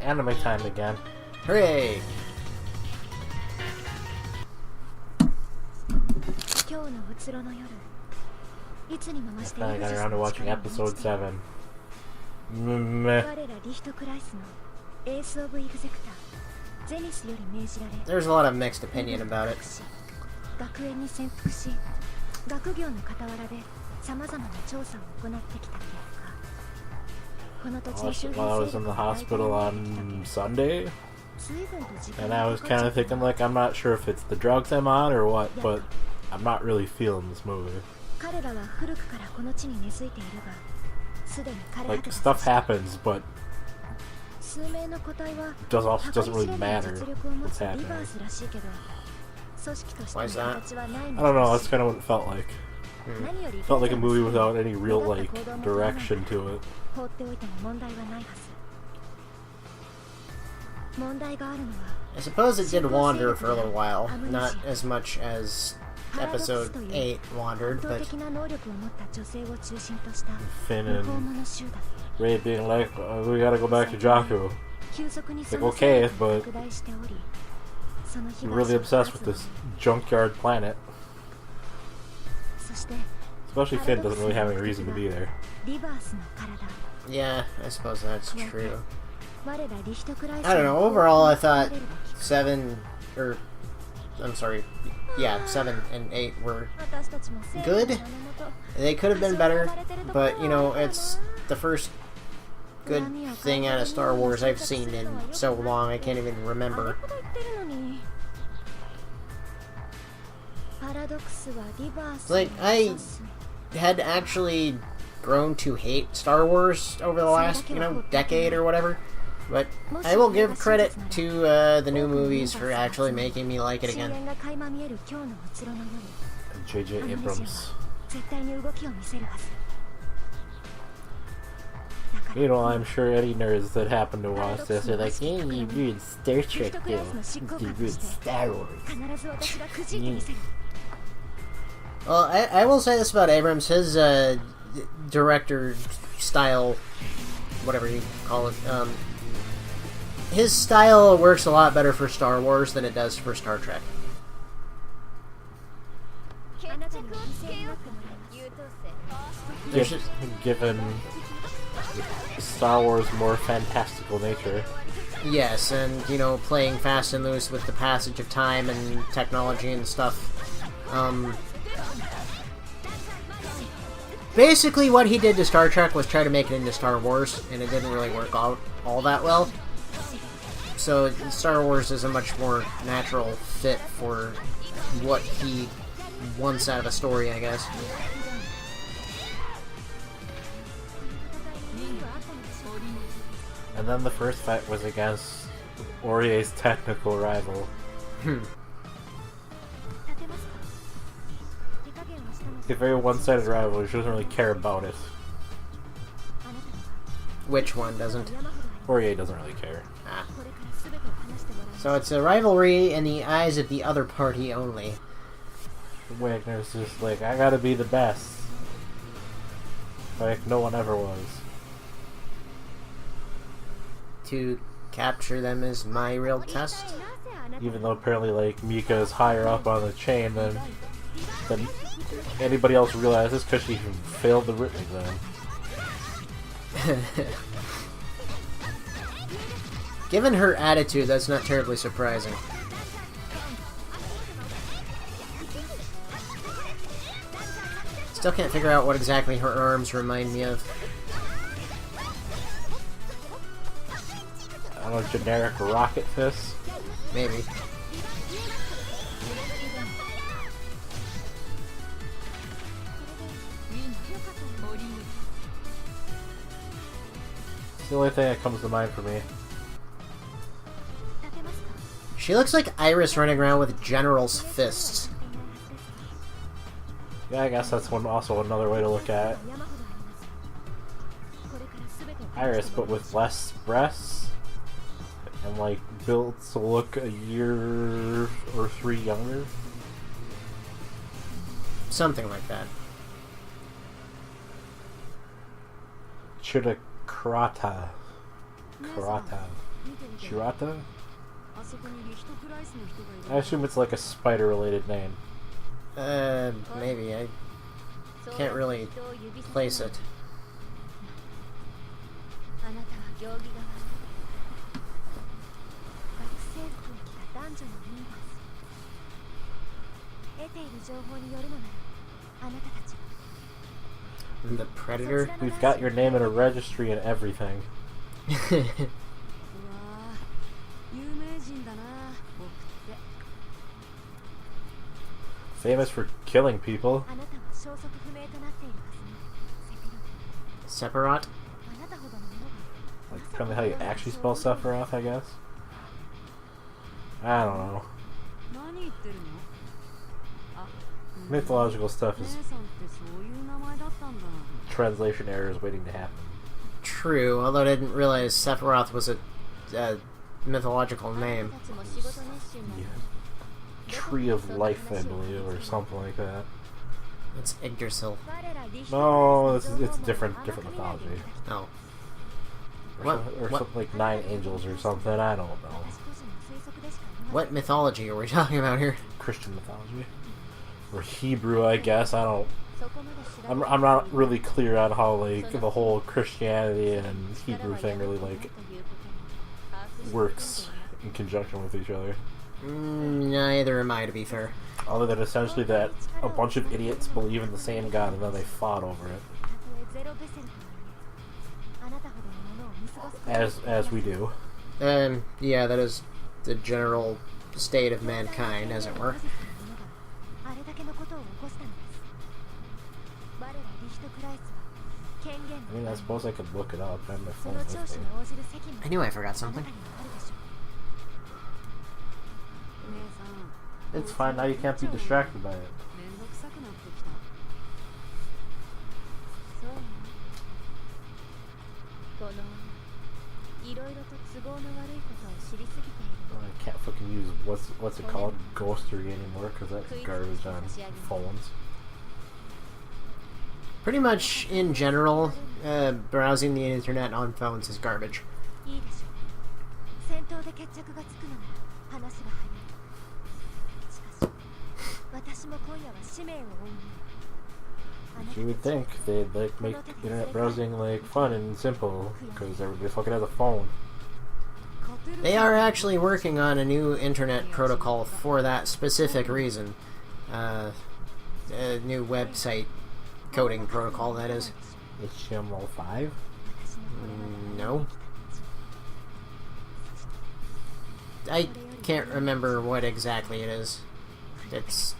Anime time again. Hooray! Finally got around to watching episode 7. Meh. There's a lot of mixed opinion about it. I watched it while I was in the hospital on Sunday, and I was kind of thinking, like, I'm not sure if it's the drugs I'm on or what, but I'm not really feeling this movie. Like, stuff happens, but it doesn't really matter what's happening. Why is that? I don't know, that's kind of what it felt like. It felt like a movie without any real, like, direction to it. I suppose it did wander for a little while, not as much as episode 8 wandered, but Finn and Ray being like, we gotta go back to Jakku. Like, okay, but you're really obsessed with this junkyard planet. Especially Finn doesn't really have any reason to be there. yeah, I suppose that's true. I don't know, overall I thought 7 and 8 were good. They could have been better, but you know, it's the first good thing out of Star Wars I've seen in so long I can't even remember. Like, I had actually grown to hate Star Wars over the last, decade or whatever. But I will give credit to the new movies for actually making me like it again. J.J. Abrams. You know, I'm sure any nerds that happen to watch this are like, hey, you ruined Star Trek though. You ruined Star Wars. Well, I will say this about Abrams. His director style, whatever you call it, his style works a lot better for Star Wars than it does for Star Trek. Given Star Wars' more fantastical nature. Yes, and, playing fast and loose with the passage of time and technology and stuff. Basically what he did to Star Trek was try to make it into Star Wars, and it didn't really work out all that well. So Star Wars is a much more natural fit for what he wants out of a story, I guess. And then the first fight was against Orie's technical rival. A very one-sided rival who doesn't really care about it. Which one doesn't? Orie doesn't really care. Ah. So it's a rivalry in the eyes of the other party only. Wagner's just like, I gotta be the best. Like no one ever was. To capture them is my real test. Even though apparently like Mika is higher up on the chain than anybody else realizes because she failed the written exam. Given her attitude, that's not terribly surprising. Still can't figure out what exactly her arms remind me of. I don't know, generic rocket fist? Maybe. It's the only thing that comes to mind for me. She looks like Iris running around with General's fists. Yeah, I guess that's also another way to look at it. Iris, but with less breasts. And, like, built to look a year or 3 younger. Something like that. Chirakarata. Chirata? I assume it's like a spider-related name. Maybe. I can't really place it. The Predator? We've got your name in a registry and everything. Famous for killing people. Sephiroth? Like, probably how you actually spell Sephiroth, I guess. I don't know. Mythological stuff is translation errors waiting to happen. True, although I didn't realize Sephiroth was a mythological name. Yeah. Tree of Life, I believe, or something like that. It's Yggdrasil. No, it's different mythology. Oh. Or something like 9 angels or something, I don't know. What mythology are we talking about here? Christian mythology. Or Hebrew, I guess, I'm not really clear on how, like, the whole Christianity and Hebrew thing really, like, works in conjunction with each other. Neither am I, to be fair. Other than essentially that a bunch of idiots believe in the same God and then they fought over it. As we do. Yeah, that is the general state of mankind, as it were. I mean, I suppose I could look it up. I have my phone with me. I knew I forgot something. It's fine, now you can't be distracted by it. I can't fucking use what's it called, Ghostery anymore, because that's garbage on phones. Pretty much, in general, browsing the internet on phones is garbage. You would think they'd like make internet browsing like fun and simple, because everybody fucking has a phone. They are actually working on a new internet protocol for that specific reason. A new website coding protocol, that is. HTML5? No. I can't remember what exactly it is. It's...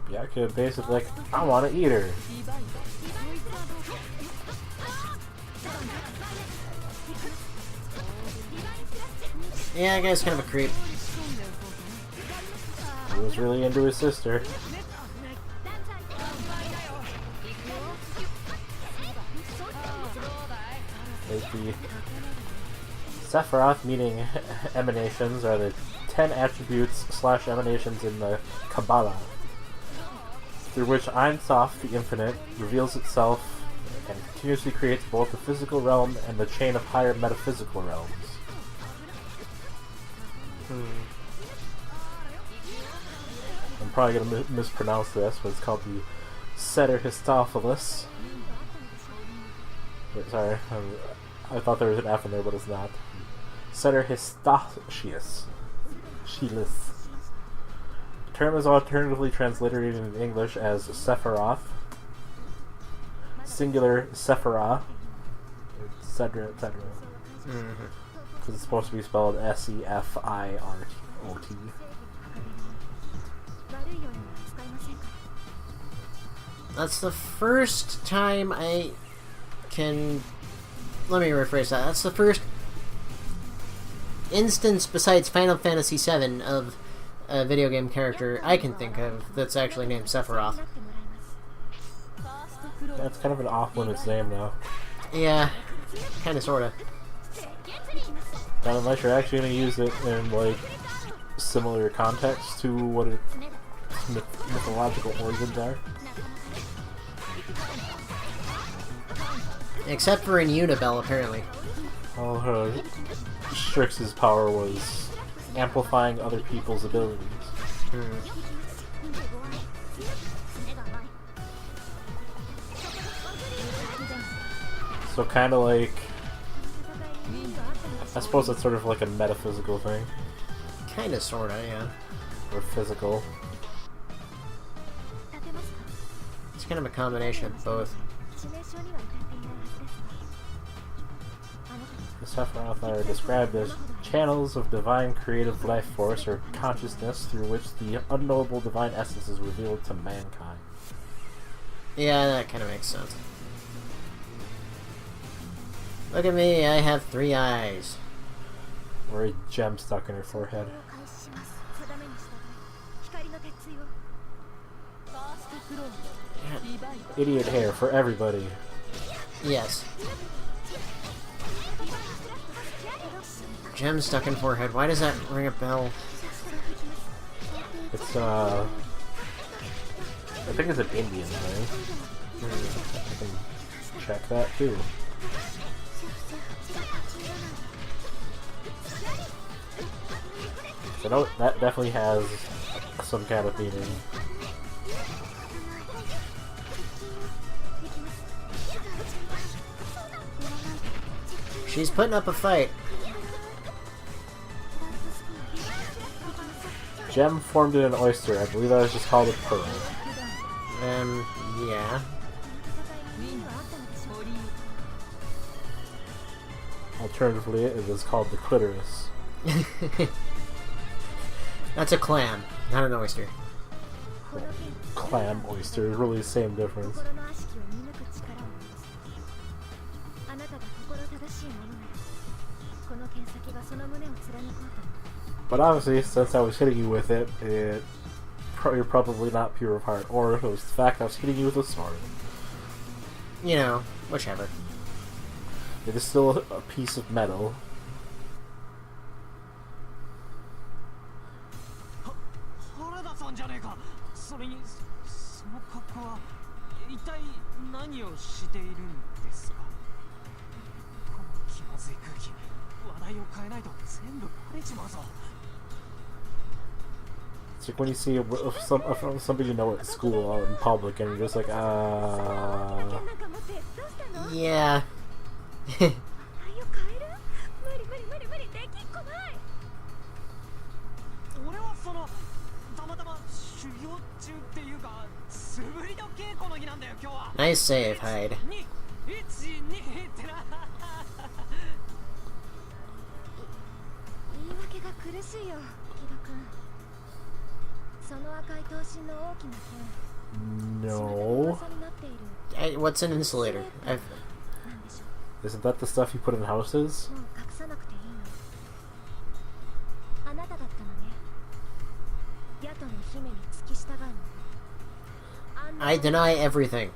Yeah, I could basically like, I want to eat her. Yeah, that guy's kind of a creep. He was really into his sister. Like the Sephiroth, meaning emanations, are the 10 attributes / emanations in the Kabbalah, through which Ein Sof, the Infinite, reveals itself and continuously creates both the physical realm and the chain of higher metaphysical realms. I'm probably going to mispronounce this, but it's called the Seterhistophilis. Wait, sorry, I thought there was an F in there, but it's not. Seterhistophius. The term is alternatively transliterated in English as Sephiroth, singular Sephira, etc., etc. Because it's supposed to be spelled S-E-F-I-R-O-T. That's the first time I can let me rephrase that. That's the first instance besides Final Fantasy VII of a video game character I can think of that's actually named Sephiroth. That's kind of an off-limits name now. Yeah, kind of, sort of. Not unless you're actually going to use it in, like, similar context to what its mythological origins are. Except for in Unibel, apparently. Well, Strix's power was amplifying other people's abilities. So kind of like... I suppose that's sort of like a metaphysical thing. Kinda, sorta, yeah. Or physical. It's kind of a combination of both. The Sephiroth are described as channels of divine creative life force or consciousness through which the unknowable divine essence is revealed to mankind. Yeah, that kind of makes sense. Look at me, I have 3 eyes. Or a gem stuck in her forehead. Idiot hair for everybody. Yes. Gem stuck in forehead. Why does that ring a bell? It's, I think it's an Indian thing. I can check that too. So no, that definitely has some kind of meaning. She's putting up a fight. Gem formed in an oyster. I believe that was just called a pearl. Yeah. Alternatively, it is called the clitoris. That's a clam, not an oyster. Clam, oyster, really the same difference. But obviously, since I was hitting you with it, you're probably not pure of heart. Or it was the fact I was hitting you with a sword. You know, whichever. It is still a piece of metal. It's like when you see somebody you know at school out in public and you're just like, Yeah. Nice save, Hyde. no. What's an insulator? Isn't that the stuff you put in houses? I deny everything.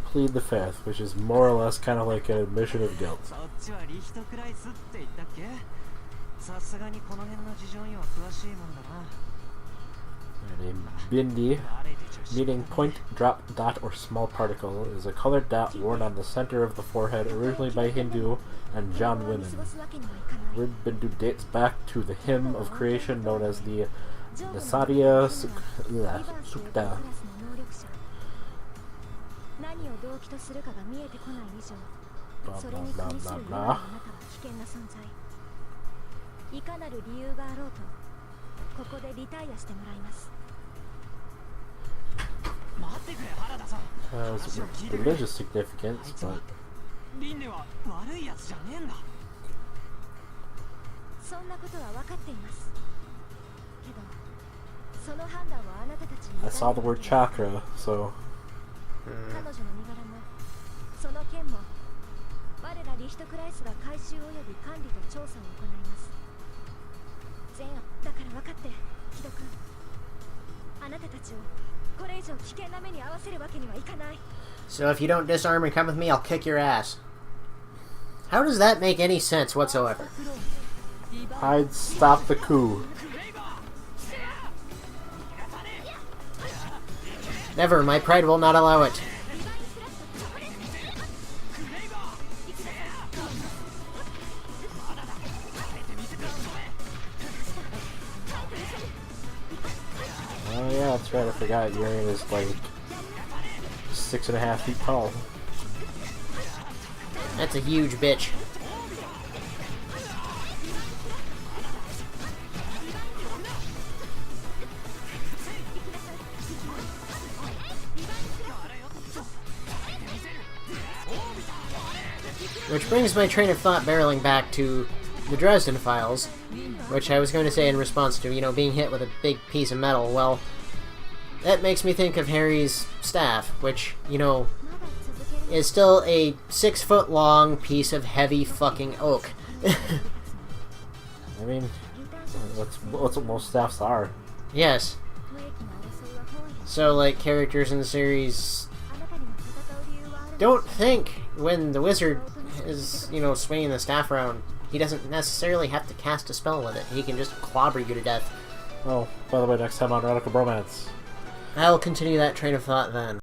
Plead the fifth, which is more or less kind of like an admission of guilt. And a bindi, meaning point, drop, dot, or small particle, is a colored dot worn on the center of the forehead, originally by Hindu and Jain women. The word bindu dates back to the hymn of creation known as the Nasadiya Sukta. Blah, blah, blah, blah, blah. Has religious significance, but I saw the word chakra, so 一クライスが回収および管理と調査を行います。全だから分かって木戸君、あなたたちをこれ以上危険な目に遭わせるわけにはいかない。 So if you don't disarm and come with me, I'll kick your ass. How does that make any sense whatsoever? I'd stop the coup. Never, my pride will not allow it. Oh yeah, that's right, I forgot Urian is like 6.5 feet tall. That's a huge bitch. Which brings my train of thought barreling back to the Dresden Files, which I was going to say in response to, you know, being hit with a big piece of metal. Well, that makes me think of Harry's staff, which, you know, is still a 6-foot-long piece of heavy fucking oak. I mean, that's what most staffs are. Yes. So, like, characters in the series don't think when the wizard is, you know, swinging the staff around, he doesn't necessarily have to cast a spell with it. He can just clobber you to death. Oh, by the way, next time on Radical Bromance. I'll continue that train of thought then.